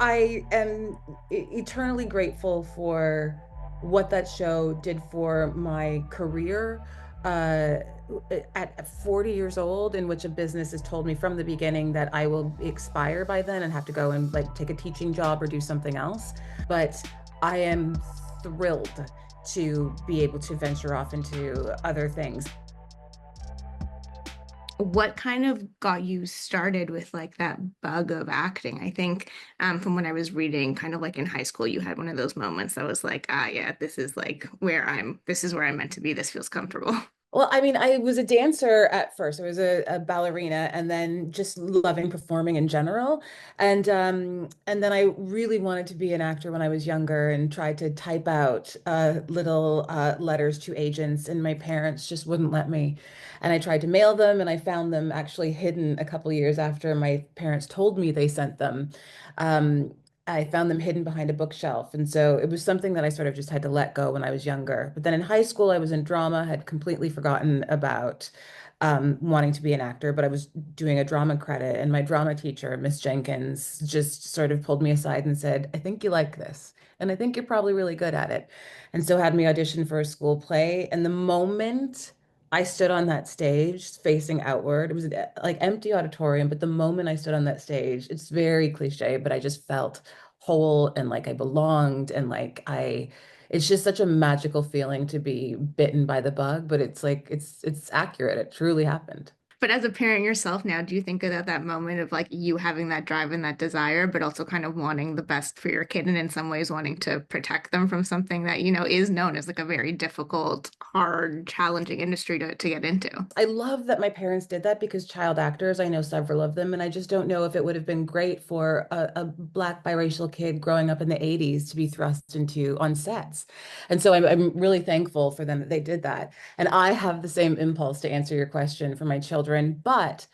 I am eternally grateful for what that show did for my career. Uh, at 40 years old, in which a business has told me from the beginning that I will expire by then and have to go and like take a teaching job or do something else. But I am thrilled to be able to venture off into other things. What kind of got you started with like that bug of acting? I think from when I was reading, kind of like in high school, you had one of those moments that was like, ah, yeah, this is like this is where I'm meant to be. This feels comfortable. Well, I mean, I was a dancer at first. I was a ballerina and then just loving performing in general. And then I really wanted to be an actor when I was younger and tried to type out little letters to agents, and my parents just wouldn't let me. And I tried to mail them, and I found them actually hidden a couple years after my parents told me they sent them. Um, I found them hidden behind a bookshelf. And so it was something that I sort of just had to let go when I was younger. But then in high school, I was in drama, had completely forgotten about wanting to be an actor, but I was doing a drama credit. And my drama teacher, Miss Jenkins, just sort of pulled me aside and said, I think you like this. And I think you're probably really good at it. And so had me audition for a school play. And the moment I stood on that stage facing outward, it was like empty auditorium, but the moment I stood on that stage, it's very cliche, but I just felt whole and like I belonged and it's just such a magical feeling to be bitten by the bug, but it's like it's accurate. It truly happened. But as a parent yourself now, do you think about that moment of like you having that drive and that desire, but also kind of wanting the best for your kid and in some ways wanting to protect them from something that, is known as like a very difficult, hard, challenging industry to get into? I love that my parents did that because child actors, I know several of them, and I just don't know if it would have been great for a Black biracial kid growing up in the 80s to be thrust into on sets. And so I'm really thankful for them that they did that. And I have the same impulse to answer your question for my children, but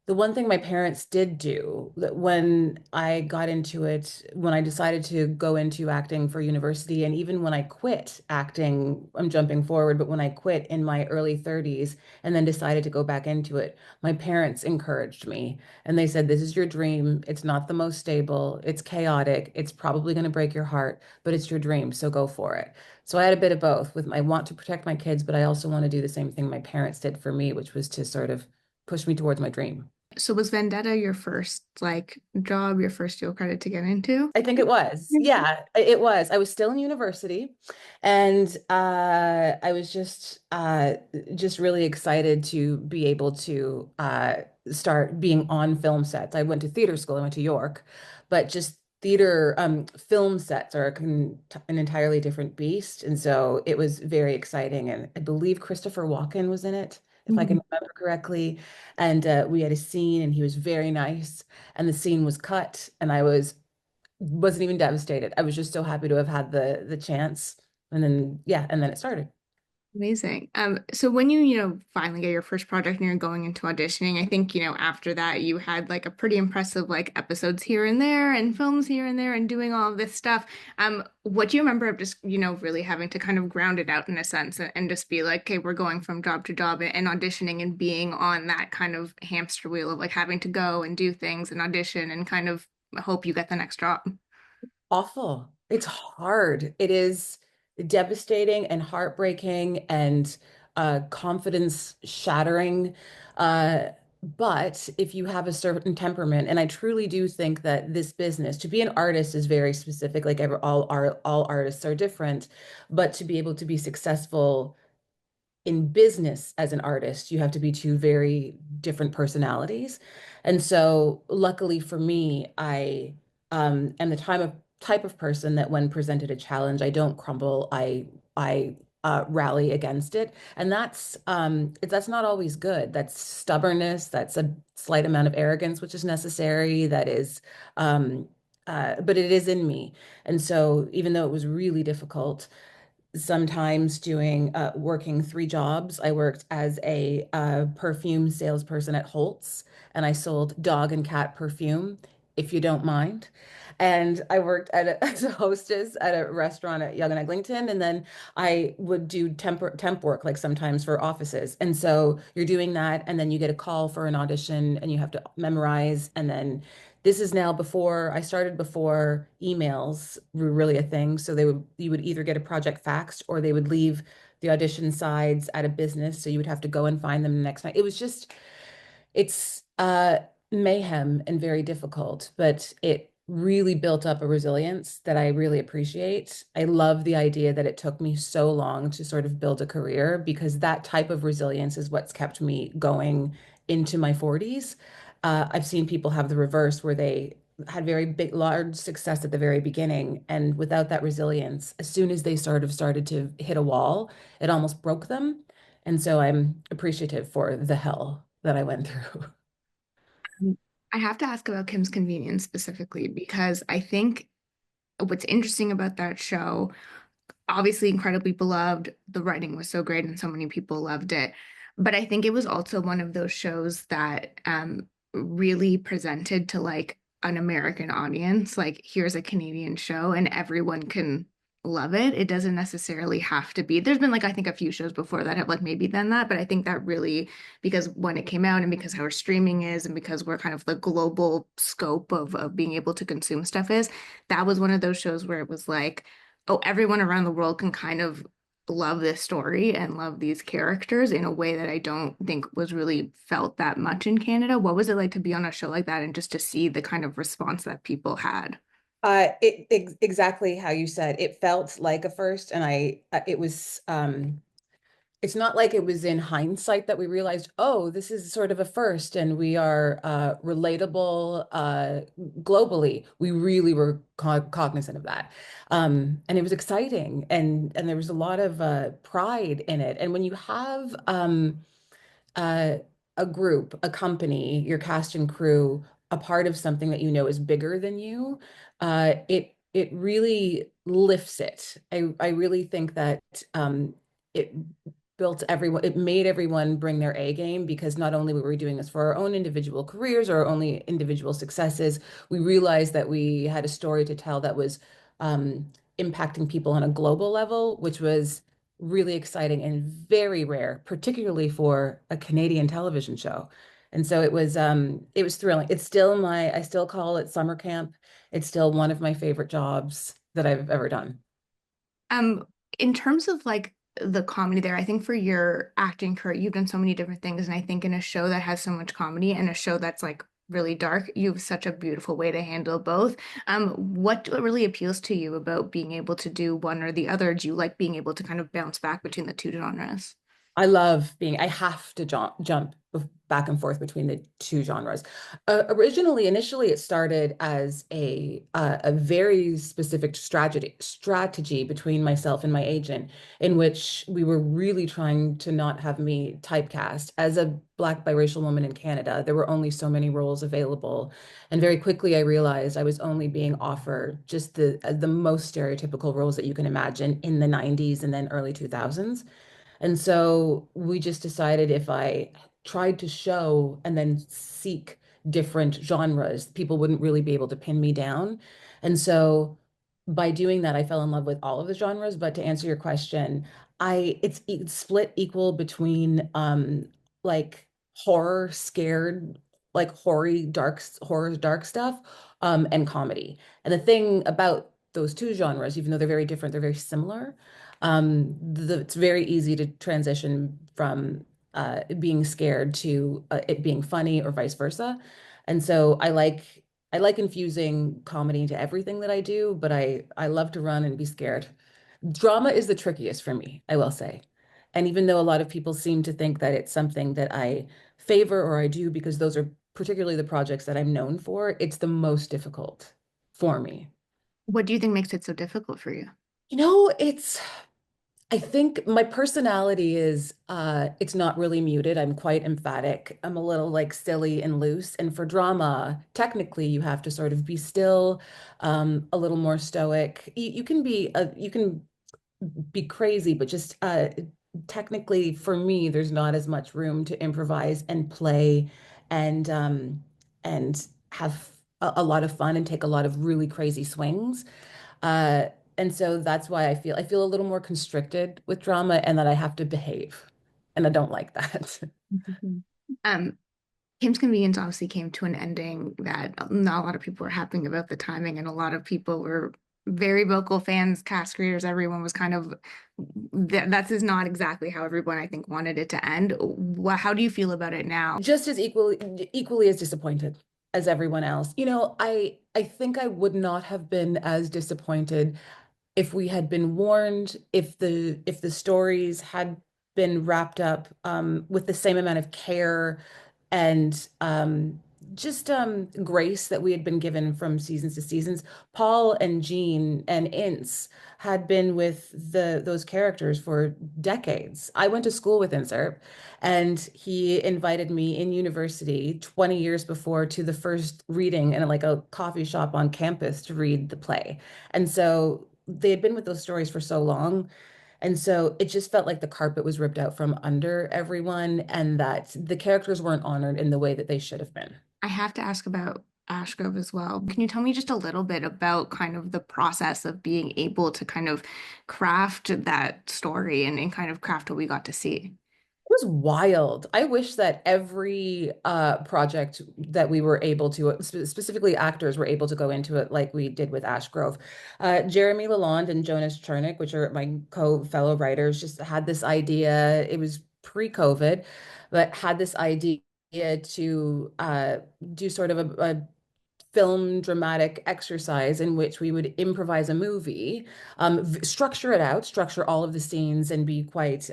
the one thing my parents did do that when I got into it, when I decided to go into acting for university, and even when I quit acting, I'm jumping forward, but when I quit in my early 30s and then decided to go back into it, my parents encouraged me. And they said, this is your dream. It's not the most stable. It's chaotic. It's probably going to break your heart, but it's your dream. So go for it. So I had a bit of both with I want to protect my kids, but I also want to do the same thing my parents did for me, which was to sort of push me towards my dream. So was Vendetta your first like job, your first dual credit to get into? I think it was. Yeah, it was. I was still in university and I was just really excited to be able to start being on film sets. I went to theater school, I went to York, but just theater film sets are an entirely different beast. And so it was very exciting. And I believe Christopher Walken was in it, if I can Mhm. remember correctly. And we had a scene and he was very nice. And the scene was cut, and I wasn't even devastated. I was just so happy to have had the chance. And then yeah, and then it started. Amazing. So when you finally get your first project and you're going into auditioning, I think, after that you had like a pretty impressive like episodes here and there and films here and there and doing all of this stuff. What do you remember of just, really having to kind of ground it out in a sense and just be like, okay, we're going from job to job and auditioning and being on that kind of hamster wheel of like having to go and do things and audition and kind of hope you get the next job? Awful. It's hard. It is devastating and heartbreaking and confidence shattering. But if you have a certain temperament, and I truly do think that this business, to be an artist is very specific, like all artists are different, but to be able to be successful in business as an artist, you have to be two very different personalities. And so luckily for me, I am the type of person that when presented a challenge, I don't crumble. I rally against it. And that's not always good. That's stubbornness, that's a slight amount of arrogance, which is necessary. That is but it is in me. And so even though it was really difficult, sometimes doing working three jobs. I worked as a perfume salesperson at Holt's, and I sold dog and cat perfume, if you don't mind. And I worked as a hostess at a restaurant at Yonge and Eglinton, and then I would do temp work, like sometimes for offices. And so you're doing that, and then you get a call for an audition, and you have to memorize, and then this is now before I started before emails were really a thing. So you would either get a project faxed or they would leave the audition sides at a business. So you would have to go and find them the next night. It was just it's mayhem and very difficult, but it really built up a resilience that I really appreciate. I love the idea that it took me so long to sort of build a career because that type of resilience is what's kept me going into my 40s. I've seen people have the reverse where they had very big, large success at the very beginning, and without that resilience, as soon as they sort of started to hit a wall, it almost broke them. And so I'm appreciative for the hell that I went through. I have to ask about Kim's Convenience specifically because I think what's interesting about that show, obviously incredibly beloved, the writing was so great and so many people loved it. But I think it was also one of those shows that really presented to like an American audience, like here's a Canadian show and everyone can love it. It doesn't necessarily have to be. There's been like I think a few shows before that have like maybe done that, but I think that really because when it came out and because how our streaming is and because we're kind of the global scope of being able to consume stuff is, that was one of those shows where it was like, oh, everyone around the world can kind of love this story and love these characters in a way that I don't think was really felt that much in Canada. What was it like to be on a show like that and just to see the kind of response that people had? Exactly how you said. It felt like a first, and it was, it's not like it was in hindsight that we realized, oh, this is sort of a first, and we are relatable globally. We really were cognizant of that, and it was exciting, and there was a lot of pride in it. And when you have uh, a group, a company, your cast and crew, a part of something that you know is bigger than you, it really lifts it. I really think that it built everyone, it made everyone bring their A game because not only were we doing this for our own individual careers or only individual successes, we realized that we had a story to tell that was impacting people on a global level, which was really exciting and very rare, particularly for a Canadian television show. And so it was thrilling. It's still I still call it summer camp. It's still one of my favorite jobs that I've ever done. Um, in terms of like the comedy there, I think for your acting career, you've done so many different things, and I think in a show that has so much comedy and a show that's like really dark, you have such a beautiful way to handle both. What really appeals to you about being able to do one or the other? Do you like being able to kind of bounce back between the two genres? I love being, I have to jump back and forth between the two genres. Initially, it started as a very specific strategy between myself and my agent, in which we were really trying to not have me typecast. As a Black biracial woman in Canada, there were only so many roles available. And very quickly, I realized I was only being offered just the most stereotypical roles that you can imagine in the 90s and then early 2000s. And so we just decided if I tried to show and then seek different genres, people wouldn't really be able to pin me down. And so by doing that, I fell in love with all of the genres. But to answer your question, it's split equal between like horror, scared, like horror, dark stuff, and comedy. And the thing about those two genres, even though they're very different, they're very similar. It's very easy to transition from being scared to it being funny or vice versa. And so I like infusing comedy into everything that I do, but I love to run and be scared. Drama is the trickiest for me, I will say. And even though a lot of people seem to think that it's something that I favor or I do because those are particularly the projects that I'm known for, it's the most difficult for me. What do you think makes it so difficult for you? You know, it's I think my personality is it's not really muted. I'm quite emphatic. I'm a little like silly and loose. And for drama, technically you have to sort of be still, a little more stoic. You can you can be crazy, but just technically for me, there's not as much room to improvise and play and have a lot of fun and take a lot of really crazy swings. And so that's why I feel a little more constricted with drama and that I have to behave. And I don't like that. Mhm. Um, Kim's Convenience obviously came to an ending that not a lot of people were happy about the timing, and a lot of people were very vocal fans, cast creators, everyone was kind of that is not exactly how everyone I think wanted it to end. How do you feel about it now? Just as equally as disappointed as everyone else. I think I would not have been as disappointed if we had been warned, if the stories had been wrapped up with the same amount of care and just grace that we had been given from seasons to seasons. Paul and Jean and Ince had been with those characters for decades. I went to school with Insert, and he invited me in university 20 years before to the first reading in like a coffee shop on campus to read the play. And so they had been with those stories for so long. And so it just felt like the carpet was ripped out from under everyone and that the characters weren't honored in the way that they should have been. I have to ask about Ashgrove as well. Can you tell me just a little bit about kind of the process of being able to kind of craft that story and kind of craft what we got to see? It was wild. I wish that every project that we were able to, specifically actors, were able to go into it like we did with Ashgrove. Jeremy Lalonde and Jonas Chernick, which are my co-fellow writers, just had this idea. It was pre-COVID, but had this idea to do sort of a film dramatic exercise in which we would improvise a movie, structure it out, structure all of the scenes, and be quite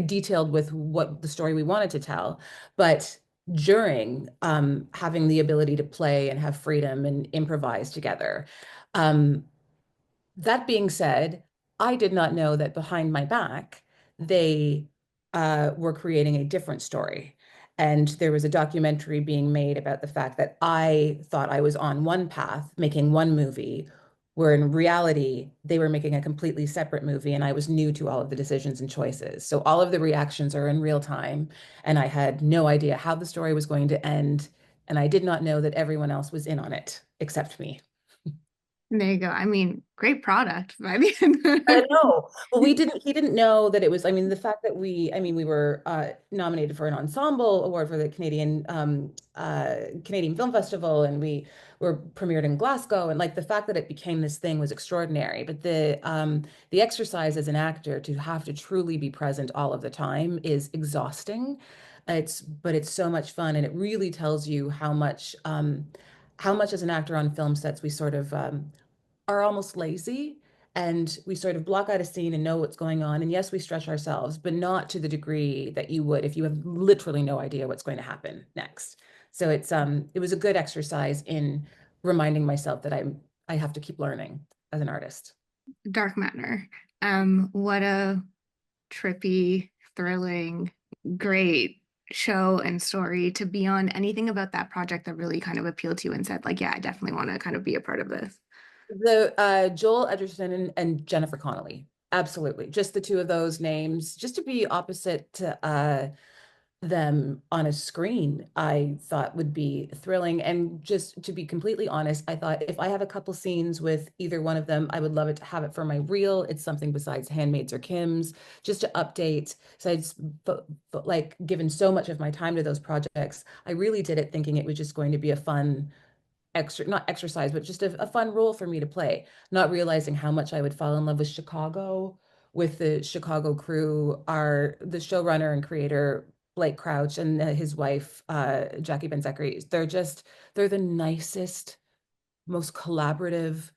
detailed with what the story we wanted to tell. But during having the ability to play and have freedom and improvise together. Um, that being said, I did not know that behind my back, they were creating a different story. And there was a documentary being made about the fact that I thought I was on one path, making one movie, where in reality, they were making a completely separate movie, and I was new to all of the decisions and choices. So all of the reactions are in real time, and I had no idea how the story was going to end. And I did not know that everyone else was in on it except me. There you go. I mean, great product by the end. I know. Well, he didn't know that it was, I mean, the fact that we were nominated for an ensemble award for the Canadian Film Festival, and we were premiered in Glasgow, and like the fact that it became this thing was extraordinary. But the exercise as an actor to have to truly be present all of the time is exhausting. But it's so much fun, and it really tells you how much as an actor on film sets we sort of are almost lazy, and we sort of block out a scene and know what's going on. And yes, we stretch ourselves, but not to the degree that you would if you have literally no idea what's going to happen next. So it was a good exercise in reminding myself that I have to keep learning as an artist. Dark Matter. What a trippy, thrilling, great show and story to be on. Anything about that project that really kind of appealed to you and said, like, yeah, I definitely want to kind of be a part of this. The Joel Edgerton and Jennifer Connelly. Absolutely. Just the two of those names, just to be opposite to them on a screen, I thought would be thrilling. And just to be completely honest, I thought if I have a couple scenes with either one of them, I would love it to have it for my reel. It's something besides Handmaids or Kim's, just to update. So but like given so much of my time to those projects, I really did it thinking it was just going to be a fun not exercise, but just a fun role for me to play, not realizing how much I would fall in love with Chicago, with the Chicago crew, are the showrunner and creator Blake Crouch and his wife Jackie Ben-Zachary. They're the nicest, most collaborative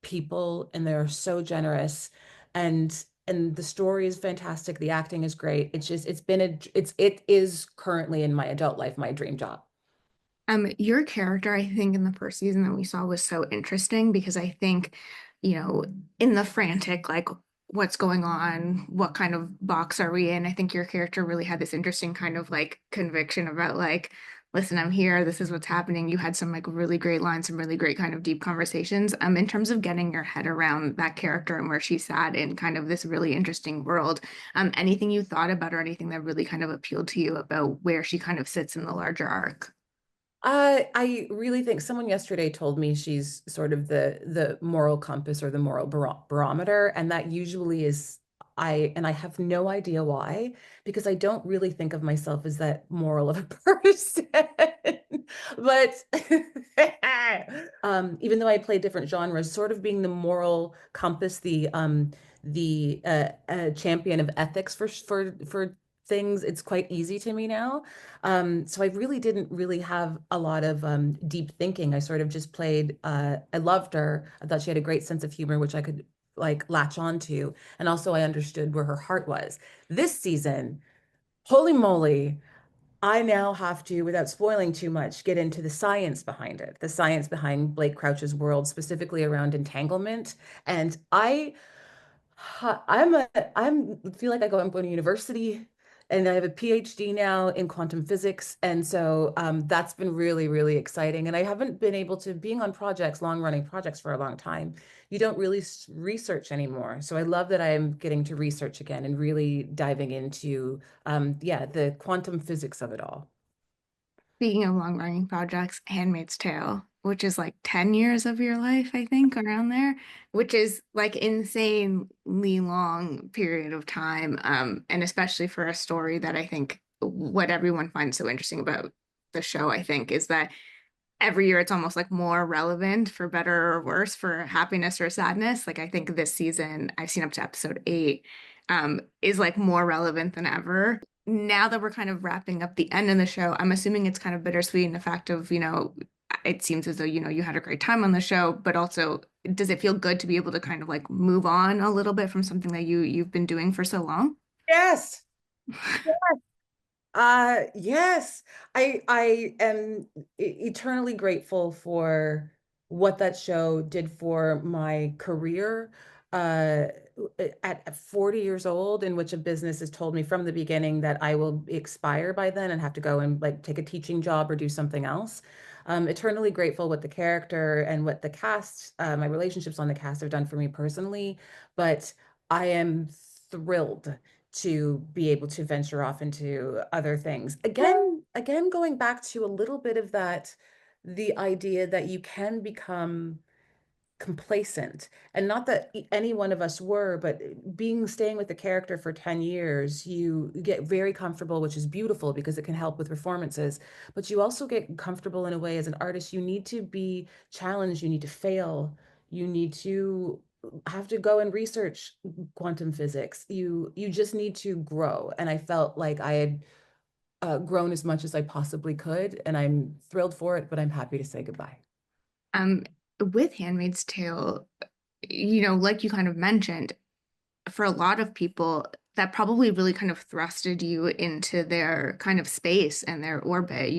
people, and they're so generous. And the story is fantastic. The acting is great. It is currently in my adult life my dream job. Your character, I think, in the first season that we saw was so interesting because I think, you know, in the frantic, like, what's going on? What kind of box are we in? I think your character really had this interesting kind of like conviction about like, listen, I'm here. This is what's happening. You had some like really great lines, some really great kind of deep conversations. In terms of getting your head around that character and where she sat in kind of this really interesting world, anything you thought about or anything that really kind of appealed to you about where she kind of sits in the larger arc? I really think someone yesterday told me she's sort of the moral compass or the moral barometer, and that usually is I have no idea why, because I don't really think of myself as that moral of a person. But even though I play different genres, sort of being the moral compass, the champion of ethics for things, it's quite easy to me now. So I really didn't really have a lot of deep thinking. I sort of just played. I loved her. I thought she had a great sense of humor, which I could like latch on to, and also I understood where her heart was. This season, holy moly, I now have to, without spoiling too much, get into the science behind it, the science behind Blake Crouch's world, specifically around entanglement. And I'm feel like I'm going to university, and I have a PhD now in quantum physics, and so that's been really, really exciting. And I haven't been able to, being on projects, long-running projects for a long time. You don't really research anymore, so I love that I am getting to research again and really diving into yeah, the quantum physics of it all. Speaking of long-running projects, Handmaid's Tale, which is like 10 years of your life, I think, around there, which is like insanely long period of time. And especially for a story that I think what everyone finds so interesting about the show, I think, is that every year it's almost like more relevant for better or worse, for happiness or sadness. Like I think this season, I've seen up to episode 8, is like more relevant than ever. Now that we're kind of wrapping up the end of the show, I'm assuming it's kind of bittersweet in the fact of, it seems as though, you had a great time on the show, but also does it feel good to be able to kind of like move on a little bit from something that you've been doing for so long? Yes. Yes, I am eternally grateful for what that show did for my career. Uh, at 40 years old, in which a business has told me from the beginning that I will expire by then and have to go and like take a teaching job or do something else. Eternally grateful what the character and what the cast, my relationships on the cast have done for me personally, but I am thrilled to be able to venture off into other things. Again, going back to a little bit of that, the idea that you can become complacent, and not that any one of us were, but staying with the character for 10 years, you get very comfortable, which is beautiful because it can help with performances, but you also get comfortable in a way. As an artist, you need to be challenged, you need to fail, you need to have to go and research quantum physics. You just need to grow, and I felt like I had grown as much as I possibly could, and I'm thrilled for it, but I'm happy to say goodbye. Um, with Handmaid's Tale, like you kind of mentioned, for a lot of people, that probably really kind of thrusted you into their kind of space and their orbit.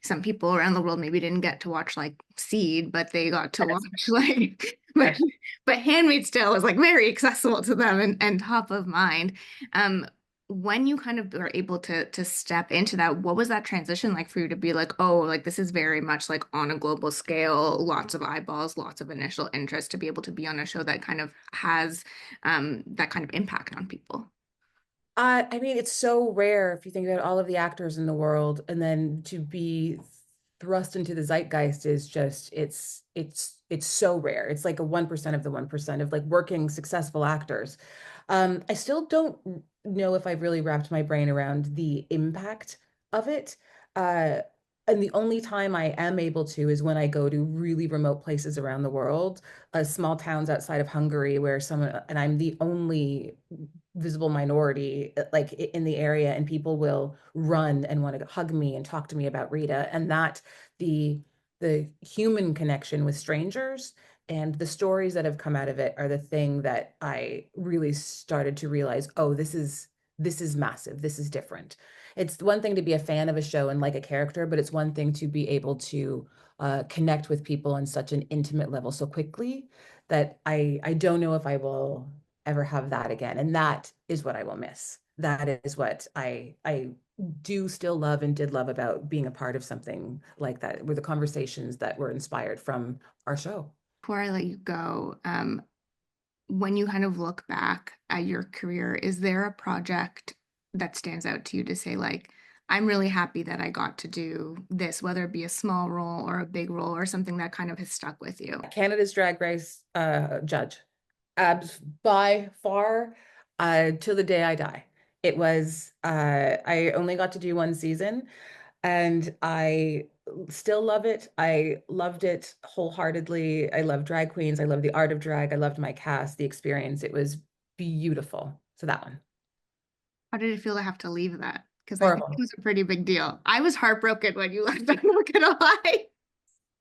Some people around the world maybe didn't get to watch like Seed, but they got to watch like, but Handmaid's Tale is like very accessible to them and top of mind. Um, when you kind of were able to step into that, what was that transition like for you to be like, oh, like this is very much like on a global scale, lots of eyeballs, lots of initial interest to be able to be on a show that kind of has that kind of impact on people. I mean, it's so rare if you think about all of the actors in the world, and then to be thrust into the zeitgeist is just it's so rare. It's like a 1% of the 1% of like working successful actors. I still don't know if I've really wrapped my brain around the impact of it. Uh, and the only time I am able to is when I go to really remote places around the world, small towns outside of Hungary, where someone, and I'm the only visible minority like in the area, and people will run and want to hug me and talk to me about Rita, and that the the human connection with strangers and the stories that have come out of it are the thing that I really started to realize, oh, this is massive, this is different. It's one thing to be a fan of a show and like a character, but it's one thing to be able to connect with people on such an intimate level so quickly that I don't know if I will ever have that again. And that is what I will miss. That is what I do still love and did love about being a part of something like that, were the conversations that were inspired from our show. Before I let you go, when you kind of look back at your career, is there a project that stands out to you to say, like, I'm really happy that I got to do this, whether it be a small role or a big role or something that kind of has stuck with you? Canada's Drag Race judge. By far, till the day I die. It was, I only got to do one season and I still love it. I loved it wholeheartedly. I love drag queens. I love the art of drag. I loved my cast, the experience. It was beautiful. So that one. How did it feel to have to leave that? Because I think it Horrible. was a pretty big deal. I was heartbroken when you left. I'm not gonna lie.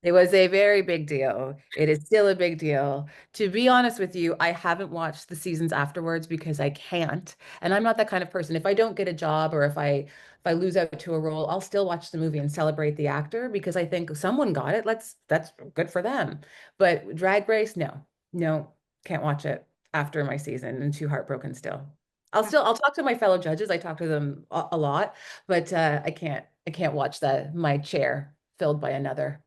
It was a very big deal. It is still a big deal. To be honest with you, I haven't watched the seasons afterwards because I can't. And I'm not that kind of person. If I don't get a job or if I lose out to a role, I'll still watch the movie and celebrate the actor because I think someone got it. That's good for them. But Drag Race, no. No, can't watch it after my season and too heartbroken still. I'll talk to my fellow judges. I talk to them a lot, but I can't watch my chair filled by another.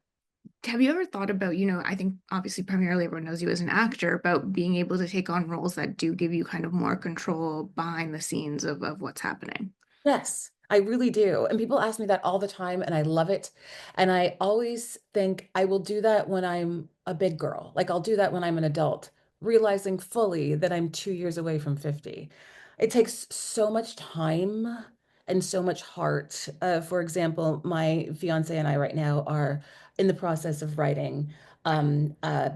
Have you ever thought about, I think obviously primarily everyone knows you as an actor, about being able to take on roles that do give you kind of more control behind the scenes of what's happening? Yes, I really do. And people ask me that all the time, and I love it. And I always think I will do that when I'm a big girl. Like I'll do that when I'm an adult, realizing fully that I'm 2 years away from 50. It takes so much time and so much heart. For example, my fiance and I right now are in the process of writing um, a,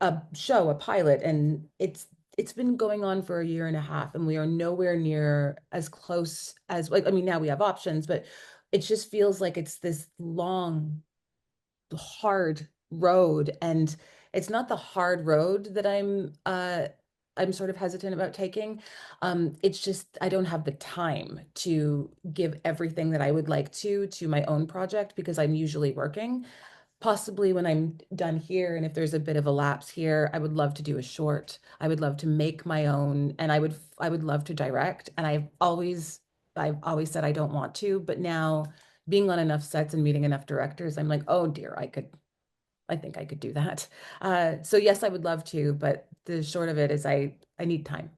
a show, a pilot, and it's been going on for a year and a half, and we are nowhere near as close as like I mean, now we have options, but it just feels like it's this long, hard road. And it's not the hard road that I'm sort of hesitant about taking. It's just I don't have the time to give everything that I would like to my own project because I'm usually working. Possibly when I'm done here, and if there's a bit of a lapse here, I would love to do a short. I would love to make my own, and I would love to direct. And I've always said I don't want to, but now being on enough sets and meeting enough directors, I'm like, oh dear, I think I could do that. So yes, I would love to, but the short of it is I need time.